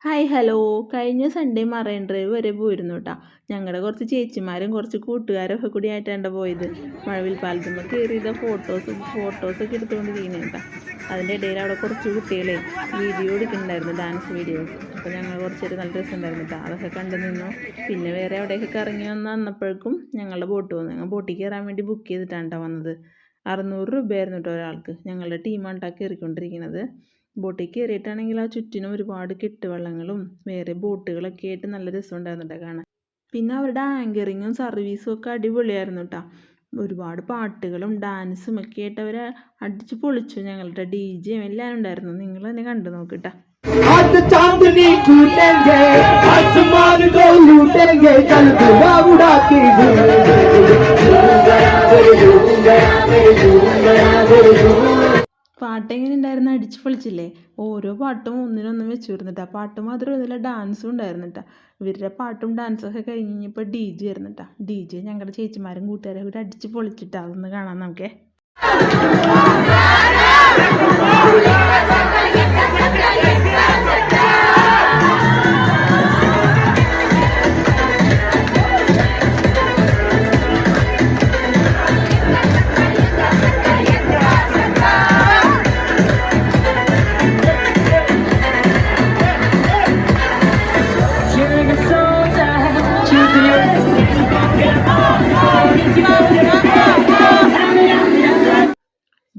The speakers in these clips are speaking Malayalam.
Hi hello. കഴിഞ്ഞ സൺഡേ മറൈൻ ഡ്രൈവ് വരെ പോയിരുന്നു കേട്ടോ. ഞങ്ങളുടെ കുറച്ച് ചേച്ചിമാരും കുറച്ച് കൂട്ടുകാരും ഒക്കെ കൂടി ആയിട്ടാണ് പോയത്. മഴവിൽ പാലത്തുമ്പോൾ കയറിയത് ഫോട്ടോസൊക്കെ എടുത്തുകൊണ്ടിരിക്കുന്നത് കേട്ടോ. അതിൻ്റെ ഇടയിൽ അവിടെ കുറച്ച് കുട്ടികളെ വീഡിയോ എടുക്കുന്നുണ്ടായിരുന്നു, ഡാൻസ് വീഡിയോസ്. അപ്പോൾ ഞങ്ങൾ കുറച്ചൊരു നല്ല രസമുണ്ടായിരുന്നു കേട്ടോ. അതൊക്കെ കണ്ടു നിന്നു. പിന്നെ വേറെ എവിടെയൊക്കെ കറങ്ങി വന്നപ്പോഴേക്കും ഞങ്ങളുടെ ബോട്ട് വന്നു. ഞങ്ങൾ ബോട്ടിൽ കയറാൻ വേണ്ടി ബുക്ക് ചെയ്തിട്ടാണ് കേട്ടോ വന്നത്. 600 രൂപയായിരുന്നു കേട്ടോ ഒരാൾക്ക്. ഞങ്ങളുടെ ടീമാണ് കേട്ടോ കയറിക്കൊണ്ടിരിക്കുന്നത്. ബോട്ടിൽ കയറിയിട്ടാണെങ്കിൽ ആ ചുറ്റിനും ഒരുപാട് കെട്ടുവള്ളങ്ങളും വേറെ ബോട്ടുകളൊക്കെ ആയിട്ട് നല്ല രസമുണ്ടായിരുന്നു കേട്ടോ കാണാൻ. പിന്നെ അവരുടെ ആങ്കറിങ്ങും സർവീസും ഒക്കെ അടിപൊളിയായിരുന്നു കേട്ടോ. ഒരുപാട് പാട്ടുകളും ഡാൻസും ഒക്കെ ആയിട്ട് അവർ അടിച്ച് പൊളിച്ചു. ഞങ്ങളുടെ DJയും എല്ലാം ഉണ്ടായിരുന്നു. നിങ്ങൾ തന്നെ കണ്ടു നോക്കിട്ടാ. പാട്ട് എങ്ങനെ ഉണ്ടായിരുന്നു? അടിച്ച് പൊളിച്ചില്ലേ? ഓരോ പാട്ടും ഒന്നിനൊന്നും വെച്ച് വരുന്നിട്ടാ. പാട്ട് മാത്രമല്ല, ഡാൻസും ഉണ്ടായിരുന്നു കേട്ടോ. ഇവരുടെ പാട്ടും ഡാൻസൊക്കെ കഴിഞ്ഞ് കഴിഞ്ഞപ്പോൾ DJ ആയിരുന്നു കേട്ടോ. DJ ഞങ്ങളുടെ ചേച്ചിമാരും കൂട്ടുകാരും കൂടി അടിച്ച് പൊളിച്ചിട്ടാ. അതൊന്ന് കാണാം നമുക്കേ.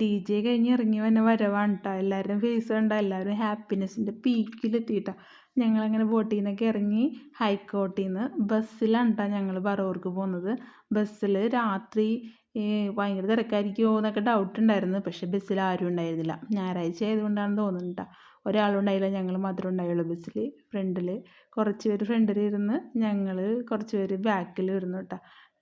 DJ കഴിഞ്ഞ് ഇറങ്ങി വന്ന വരവാണ് കേട്ടോ. എല്ലാവരും ഫേസ് കണ്ട എല്ലാവരും ഹാപ്പിനെസ്സിൻ്റെ പീക്കിലെത്തിയിട്ടാ. ഞങ്ങളങ്ങനെ ബോട്ടിൽ നിന്നൊക്കെ ഇറങ്ങി ഹൈക്കോട്ടിൽ നിന്ന് ബസ്സിലാണ് കേട്ടോ ഞങ്ങൾ പറവൂർക്ക് പോകുന്നത്. ബസ്സിൽ രാത്രി ഭയങ്കര തിരക്കായിരിക്കുമോ എന്നൊക്കെ ഡൗട്ട് ഉണ്ടായിരുന്നു. പക്ഷെ ബസ്സിൽ ആരും ഉണ്ടായിരുന്നില്ല. ഞായറാഴ്ച ആയതുകൊണ്ടാണെന്ന് തോന്നുന്നു കേട്ടോ. ഒരാളുണ്ടായില്ല, ഞങ്ങൾ മാത്രമേ ഉണ്ടായുള്ളൂ ബസ്സിൽ. ഫ്രണ്ടിൽ കുറച്ച് പേര് ഫ്രണ്ടിൽ ഇരുന്ന് ഞങ്ങൾ കുറച്ച് പേര് ബാക്കിൽ ഇരുന്നു കേട്ടോ.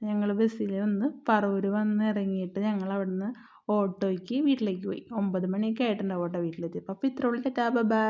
ഞങ്ങൾ ബസ്സിൽ വന്ന് പറവൂർ വന്ന് ഇറങ്ങിയിട്ട് ഞങ്ങൾ അവിടുന്ന് ഓട്ടോയ്ക്ക് വീട്ടിലേക്ക് പോയി. 9 മണിയൊക്കെ ആയിട്ടുണ്ടാവും കേട്ടോ വീട്ടിലെത്തിയപ്പോൾ. അപ്പോൾ ഇത്രയുള്ള ടാറ്റാ ബൈ.